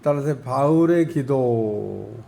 따라서 바울의 기도.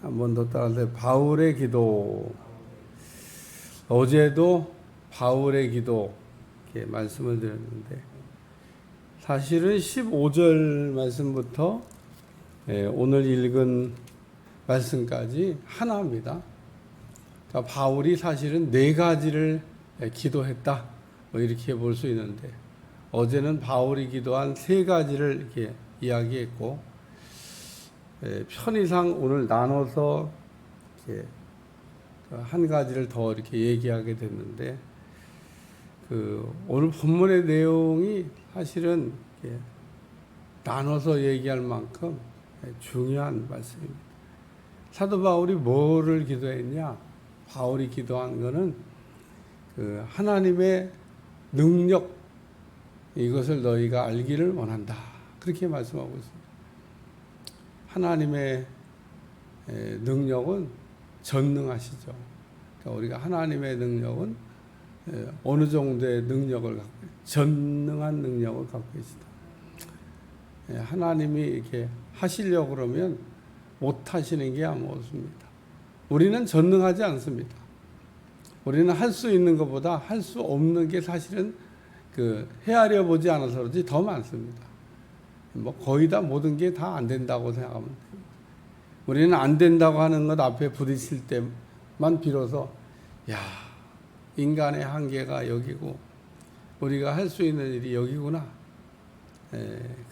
한 번 더 따라서 바울의 기도. 어제도 바울의 기도 이렇게 말씀을 드렸는데 사실은 15절 말씀부터 오늘 읽은 말씀까지 하나입니다. 그러니까 바울이 사실은 4가지를 기도했다 뭐 이렇게 볼 수 있는데 어제는 바울이 기도한 3가지를 이렇게 이야기했고 편의상 오늘 나눠서 이렇게 한 가지를 더 이렇게 얘기하게 됐는데 오늘 본문의 내용이 사실은 이렇게 나눠서 얘기할 만큼 중요한 말씀입니다. 사도 바울이 뭐를 기도했냐? 바울이 기도한 것은 하나님의 능력 이것을 너희가 알기를 원한다. 그렇게 말씀하고 있습니다. 하나님의 능력은 전능하시죠. 그러니까 우리가 하나님의 능력은 어느 정도의 능력을 갖고 전능한 능력을 갖고 계시다. 하나님이 이렇게 하시려고 그러면 못 하시는 게 아무 없습니다. 우리는 전능하지 않습니다. 우리는 할 수 있는 것보다 할 수 없는 게 사실은 헤아려 보지 않아서 그렇지 더 많습니다. 뭐 거의 다 모든 게 다 안 된다고 생각하면 됩니다. 우리는 안 된다고 하는 것 앞에 부딪힐 때만 비로소 인간의 한계가 여기고 우리가 할 수 있는 일이 여기구나.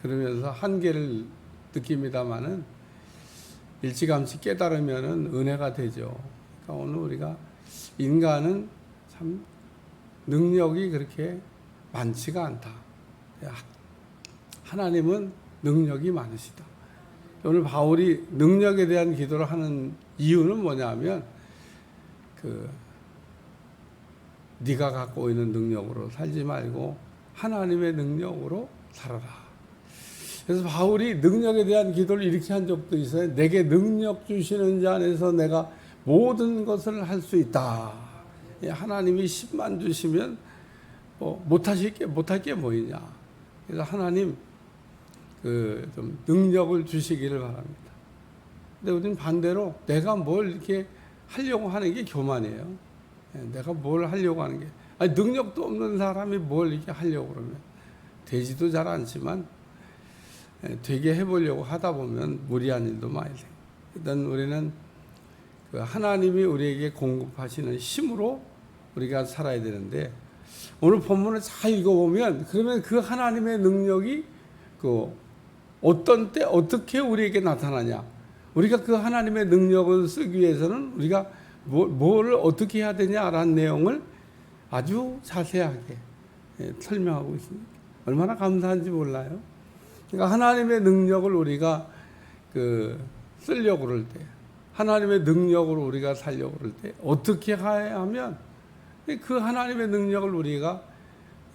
그러면서 한계를 느낍니다마는 일찌감치 깨달으면은 은혜가 되죠. 그러니까 오늘 우리가 인간은 참 능력이 그렇게 많지가 않다. 하나님은 능력이 많으시다. 오늘 바울이 능력에 대한 기도를 하는 이유는 뭐냐면 네가 갖고 있는 능력으로 살지 말고 하나님의 능력으로 살아라. 그래서 바울이 능력에 대한 기도를 이렇게 한 적도 있어요. 내게 능력 주시는 자 안에서 내가 모든 것을 할 수 있다. 하나님이 10만 주시면 못할 게 뭐이냐. 그래서 하나님 좀 능력을 주시기를 바랍니다. 근데 우리는 반대로 내가 뭘 이렇게 하려고 하는 게 교만이에요. 내가 뭘 하려고 하는 게 능력도 없는 사람이 뭘 이렇게 하려고 그러면 되지도 잘 않지만 되게 해보려고 하다 보면 무리한 일도 많이 생겨요. 일단 우리는 하나님이 우리에게 공급하시는 힘으로 우리가 살아야 되는데 오늘 본문을 잘 읽어보면 그러면 그 하나님의 능력이 어떤 때 어떻게 우리에게 나타나냐. 우리가 그 하나님의 능력을 쓰기 위해서는 우리가 뭘 어떻게 해야 되냐라는 내용을 아주 자세하게 설명하고 있습니다. 얼마나 감사한지 몰라요. 그러니까 하나님의 능력을 우리가 쓰려고 그럴 때 하나님의 능력으로 우리가 살려고 그럴 때 어떻게 해야 하면 그 하나님의 능력을 우리가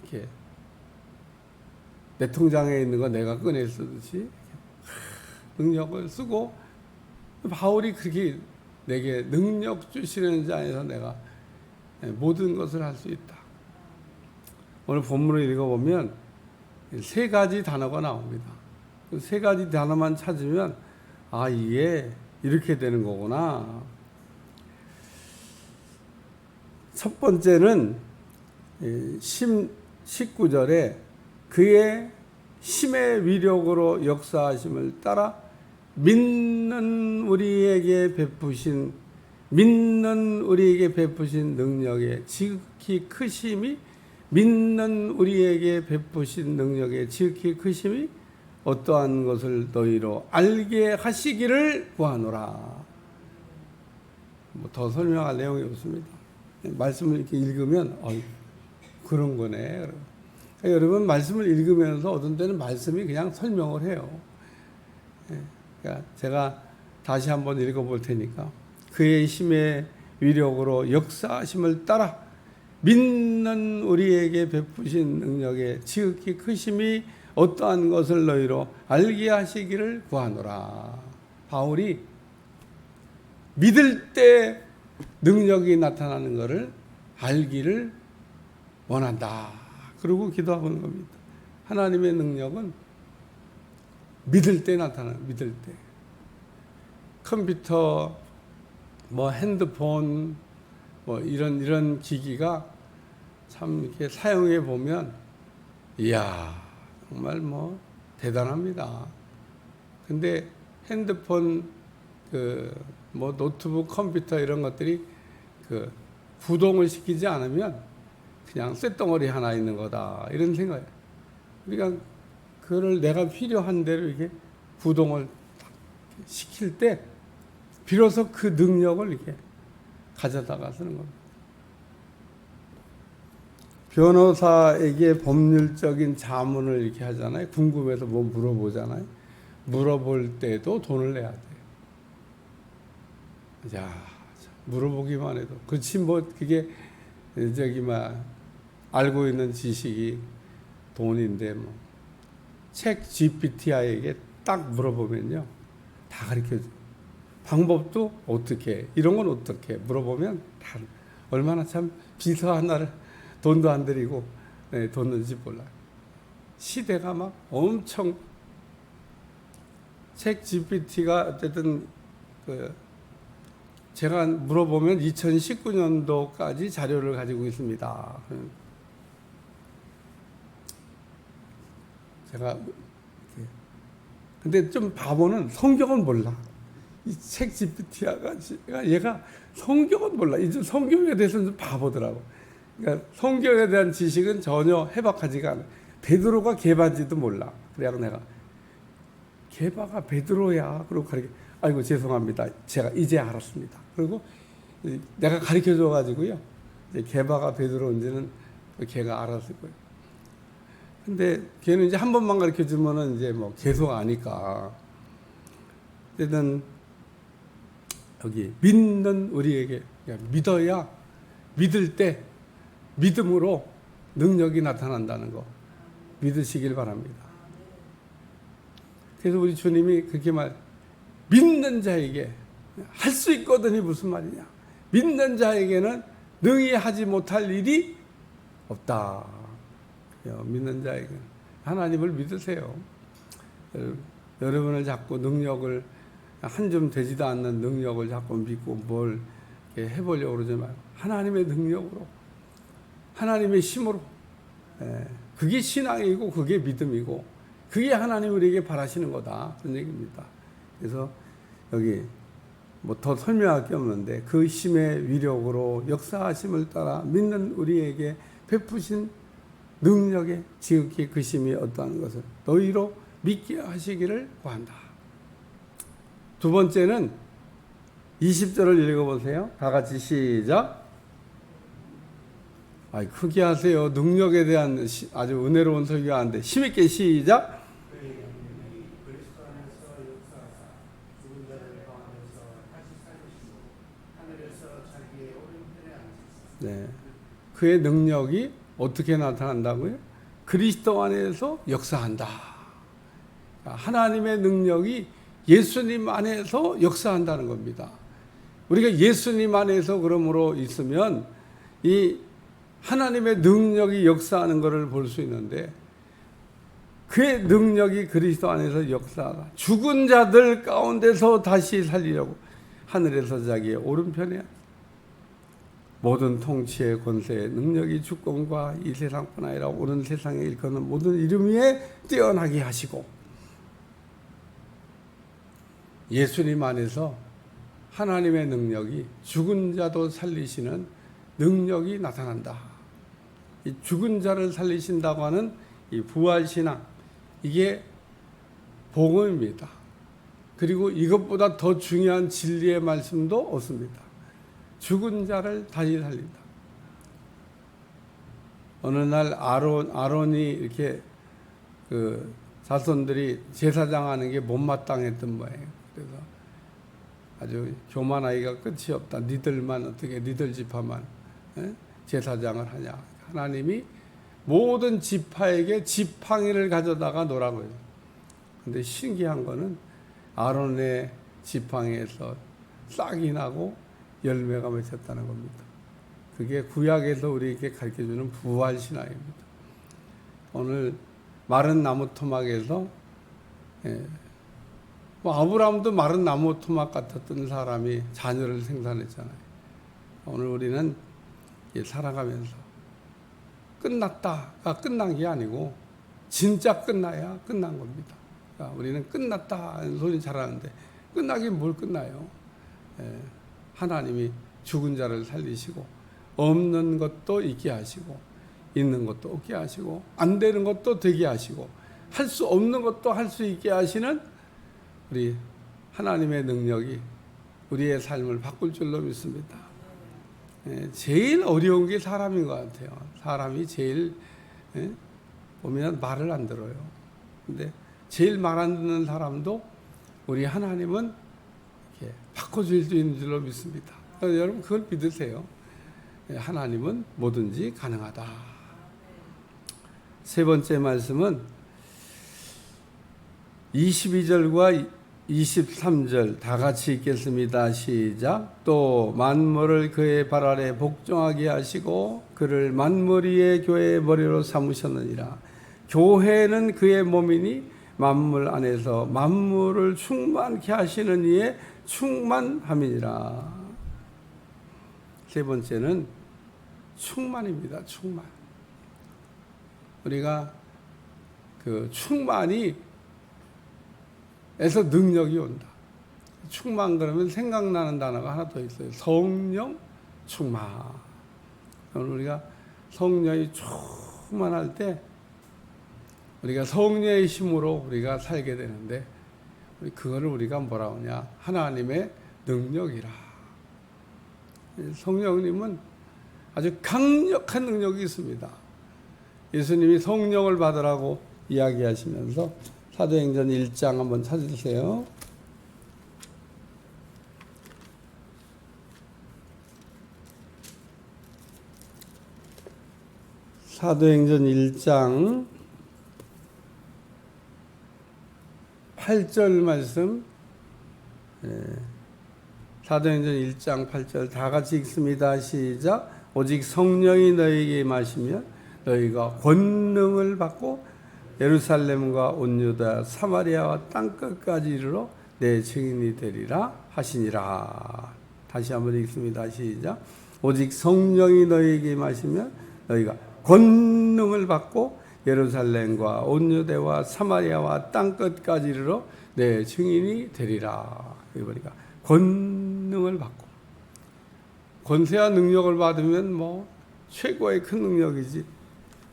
이렇게 내 통장에 있는 거 내가 꺼내 쓰듯이 능력을 쓰고 바울이 그렇게 내게 능력 주시는 자에서 내가 모든 것을 할 수 있다. 오늘 본문을 읽어보면 3가지 단어가 나옵니다. 그 3가지 단어만 찾으면 이게 이렇게 되는 거구나. 첫 번째는 19절에 그의 힘의 위력으로 역사하심을 따라 믿는 우리에게 베푸신 능력의 지극히 크심이 믿는 우리에게 베푸신 능력의 지극히 크심이 어떠한 것을 너희로 알게 하시기를 구하노라. 더 설명할 내용이 없습니다. 말씀을 이렇게 읽으면 그런 거네. 그러니까 여러분 말씀을 읽으면서 어떤 때는 말씀이 그냥 설명을 해요. 그러니까 제가 다시 한번 읽어볼 테니까 그의 힘의 위력으로 역사하심을 따라 믿는 우리에게 베푸신 능력의 지극히 크심이 어떠한 것을 너희로 알게 하시기를 구하노라. 바울이 믿을 때 능력이 나타나는 것을 알기를 원한다. 그러고 기도하고 있는 겁니다. 하나님의 능력은 믿을 때 나타나는, 믿을 때. 컴퓨터, 뭐 핸드폰, 뭐 이런 기기가 참 이렇게 사용해 보면, 이야, 정말 뭐 대단합니다. 근데 핸드폰, 뭐 노트북, 컴퓨터 이런 것들이 구동을 시키지 않으면 그냥 쇳덩어리 하나 있는 거다, 이런 생각이에요. 우리가 그걸 내가 필요한 대로 이렇게 구동을 시킬 때 비로소 그 능력을 이렇게 가져다가 쓰는 겁니다. 변호사에게 법률적인 자문을 이렇게 하잖아요. 궁금해서 뭐 물어보잖아요. 물어볼 때도 돈을 내야 돼요. 야, 물어보기만 해도. 그렇지, 뭐, 그게, 알고 있는 지식이 돈인데, 뭐. 책 GPT에게 딱 물어보면요. 다 가르쳐 줘요. 방법도 어떻게, 이런 건 어떻게 물어보면 다, 얼마나 참 비서 하나를 돈도 안 들이고, 돈 넣는지 몰라요. 시대가 막 엄청, 책 GPT가 어쨌든, 제가 물어보면 2019년도까지 자료를 가지고 있습니다. 제가, 근데 좀 바보는 성경은 몰라. 이 책 GPT가 얘가 성경은 몰라. 이제 성경에 대해서는 좀 바보더라고. 그러니까 성경에 대한 지식은 전혀 해박하지가 않아. 베드로가 게바인지도 몰라. 그래야 내가 게바가 베드로야. 그러고 아이고 죄송합니다. 제가 이제 알았습니다. 그리고 내가 가르쳐 줘가지고요. 게바가 베드로인지는 걔가 알았을 거예요. 근데 걔는 이제 한 번만 가르쳐 주면은 이제 뭐 계속 아니까. 어쨌든 여기 믿는 우리에게 믿어야 믿을 때 믿음으로 능력이 나타난다는 거 믿으시길 바랍니다. 그래서 우리 주님이 그렇게 믿는 자에게 할 수 있거든이 무슨 말이냐. 믿는 자에게는 능히 하지 못할 일이 없다. 믿는 자에게 하나님을 믿으세요. 여러분을 자꾸 능력을 한 줌 되지도 않는 능력을 자꾸 믿고 뭘 해보려고 그러지 말고 하나님의 능력으로 하나님의 힘으로 그게 신앙이고 그게 믿음이고 그게 하나님 우리에게 바라시는 거다 그런 얘기입니다. 그래서 여기 뭐 더 설명할 게 없는데 그 힘의 위력으로 역사하심을 따라 믿는 우리에게 베푸신 능력의 지극히 그 힘이 어떠한 것을 너희로 믿게 하시기를 구한다. 두 번째는 20절을 읽어보세요. 다 같이 시작. 크게 하세요. 능력에 대한 아주 은혜로운 설교하는데 힘있게 시작. 네, 그의 능력이 어떻게 나타난다고요? 그리스도 안에서 역사한다. 하나님의 능력이 예수님 안에서 역사한다는 겁니다. 우리가 예수님 안에서 그러므로 있으면 이 하나님의 능력이 역사하는 것을 볼 수 있는데 그의 능력이 그리스도 안에서 역사하다. 죽은 자들 가운데서 다시 살리려고 하늘에서 자기의 오른편에 모든 통치의 권세의 능력이 주권과 이 세상뿐 아니라 오는 세상에 일컫는 모든 이름 위에 뛰어나게 하시고 예수님 안에서 하나님의 능력이 죽은 자도 살리시는 능력이 나타난다. 이 죽은 자를 살리신다고 하는 이 부활신앙 이게 복음입니다. 그리고 이것보다 더 중요한 진리의 말씀도 없습니다. 죽은 자를 다시 살린다. 어느 날 아론이 이렇게 그 자손들이 제사장 하는 게 못마땅했던 모양이에요. 그래서 아주 교만하기가 끝이 없다. 니들만 어떻게 니들 지파만 제사장을 하냐. 하나님이 모든 지파에게 지팡이를 가져다가 놓으라고 해요. 근데 신기한 거는 아론의 지팡이에서 싹이 나고 열매가 맺혔다는 겁니다. 그게 구약에서 우리에게 가르쳐주는 부활신앙입니다. 오늘 마른 나무 토막에서 예. 뭐 아브라함도 마른 나무 토막 같았던 사람이 자녀를 생산했잖아요. 오늘 우리는 살아가면서 끝났다가 끝난 게 아니고 진짜 끝나야 끝난 겁니다. 그러니까 우리는 끝났다 하는 소리 잘하는데 끝나긴 뭘 끝나요? 하나님이 죽은 자를 살리시고 없는 것도 있게 하시고 있는 것도 없게 하시고 안 되는 것도 되게 하시고 할 수 없는 것도 할 수 있게 하시는 우리 하나님의 능력이 우리의 삶을 바꿀 줄로 믿습니다. 제일 어려운 게 사람인 것 같아요. 사람이 제일 보면 말을 안 들어요. 근데 제일 말 안 듣는 사람도 우리 하나님은 이렇게 바꿔줄 수 있는 줄로 믿습니다. 여러분 그걸 믿으세요. 하나님은 뭐든지 가능하다. 세 번째 말씀은 22절과 23절 다 같이 읽겠습니다. 시작. 또 만물을 그의 발 아래 복종하게 하시고 그를 만물 위의 교회의 머리로 삼으셨느니라. 교회는 그의 몸이니 만물 안에서 만물을 충만케 하시는 이의 충만함이니라. 세 번째는 충만입니다. 충만. 우리가 그 충만이 에서 능력이 온다. 충만 그러면 생각나는 단어가 하나 더 있어요. 성령 충만. 오늘 우리가 성령이 충만할 때 우리가 성령의 힘으로 우리가 살게 되는데 그거를 우리가 뭐라 하냐? 하나님의 능력이라. 성령님은 아주 강력한 능력이 있습니다. 예수님이 성령을 받으라고 이야기하시면서 사도행전 1장 한번 찾으세요. 사도행전 1장 8절 말씀. 사도행전 1장 8절 다 같이 읽습니다. 시작. 오직 성령이 너희에게 임하시면 너희가 권능을 받고 예루살렘과 온 유다 사마리아와 땅끝까지 이르러 내 증인이 되리라 하시니라. 다시 한번 읽습니다. 시작. 오직 성령이 너희에게 임하시면 너희가 권능을 받고 예루살렘과 온 유대와 사마리아와 땅끝까지 이르러 내 증인이 되리라. 그러니까 권능을 받고 권세와 능력을 받으면 뭐 최고의 큰 능력이지.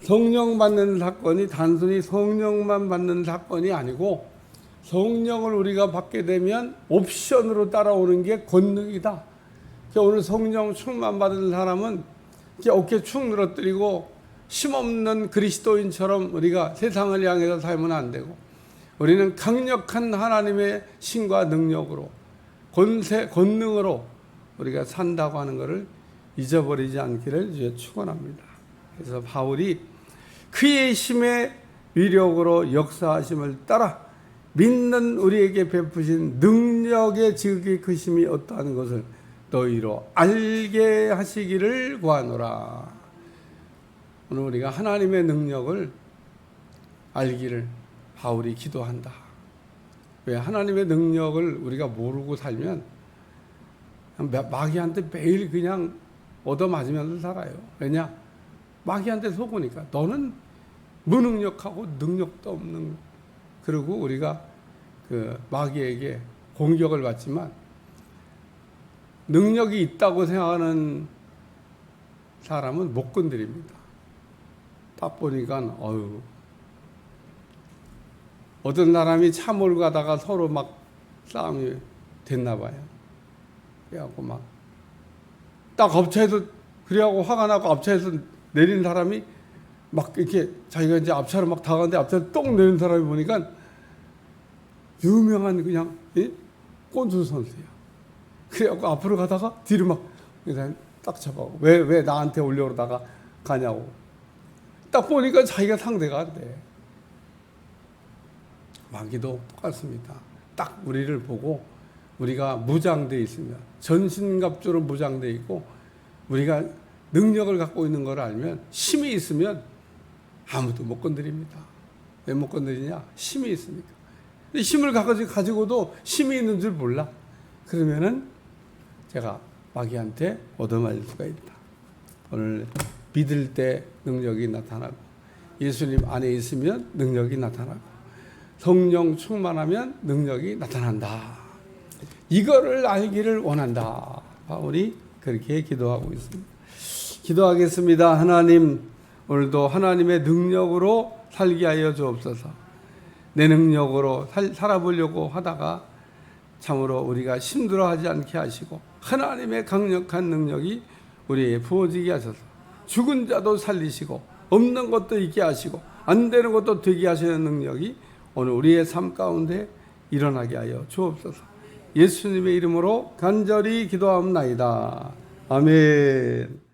성령 받는 사건이 단순히 성령만 받는 사건이 아니고 성령을 우리가 받게 되면 옵션으로 따라오는 게 권능이다. 오늘 성령 충만 받은 사람은 어깨 축 늘어뜨리고 힘없는 그리스도인처럼 우리가 세상을 향해서 살면 안 되고 우리는 강력한 하나님의 신과 능력으로 권능으로 우리가 산다고 하는 것을 잊어버리지 않기를 축원합니다. 그래서 바울이 그의 힘의 위력으로 역사하심을 따라 믿는 우리에게 베푸신 능력의 지극히 크심이 어떠한 것을 너희로 알게 하시기를 구하노라. 오늘 우리가 하나님의 능력을 알기를 바울이 기도한다. 왜? 하나님의 능력을 우리가 모르고 살면 마귀한테 매일 그냥 얻어맞으면서 살아요. 왜냐? 마귀한테 속으니까. 너는 무능력하고 능력도 없는. 그리고 우리가 그 마귀에게 공격을 받지만 능력이 있다고 생각하는 사람은 못 건드립니다. 딱 보니까 어떤 사람이 차 몰고 가다가 서로 막 싸움이 됐나 봐요. 그래갖고 막 딱 앞차에서 그래갖고 화가 나고 앞차에서 내린 사람이 막 이렇게 자기가 이제 앞차로 막 다가가는데 앞차로 똥 내린 사람이 보니까 유명한 그냥 꼰주 선수야. 그래갖고 앞으로 가다가 뒤로 막 딱 잡아오고 왜 나한테 올려오다가 가냐고. 딱 보니까 자기가 상대가 안 돼. 마귀도 똑같습니다. 딱 우리를 보고 우리가 무장되어 있으면 전신갑주로 무장되어 있고 우리가 능력을 갖고 있는 걸 알면 힘이 있으면 아무도 못 건드립니다. 왜 못 건드리냐? 힘이 있으니까. 힘을 가지고도 힘이 있는 줄 몰라. 그러면은 제가 마귀한테 얻어맞을 수가 있다. 오늘 믿을 때 능력이 나타나고, 예수님 안에 있으면 능력이 나타나고, 성령 충만하면 능력이 나타난다. 이거를 알기를 원한다. 바울이 그렇게 기도하고 있습니다. 기도하겠습니다. 하나님, 오늘도 하나님의 능력으로 살게 하여 주옵소서. 내 능력으로 살아보려고 하다가 참으로 우리가 힘들어하지 않게 하시고, 하나님의 강력한 능력이 우리에게 부어지게 하셔서 죽은 자도 살리시고 없는 것도 있게 하시고 안 되는 것도 되게 하시는 능력이 오늘 우리의 삶 가운데 일어나게 하여 주옵소서. 예수님의 이름으로 간절히 기도하옵나이다. 아멘.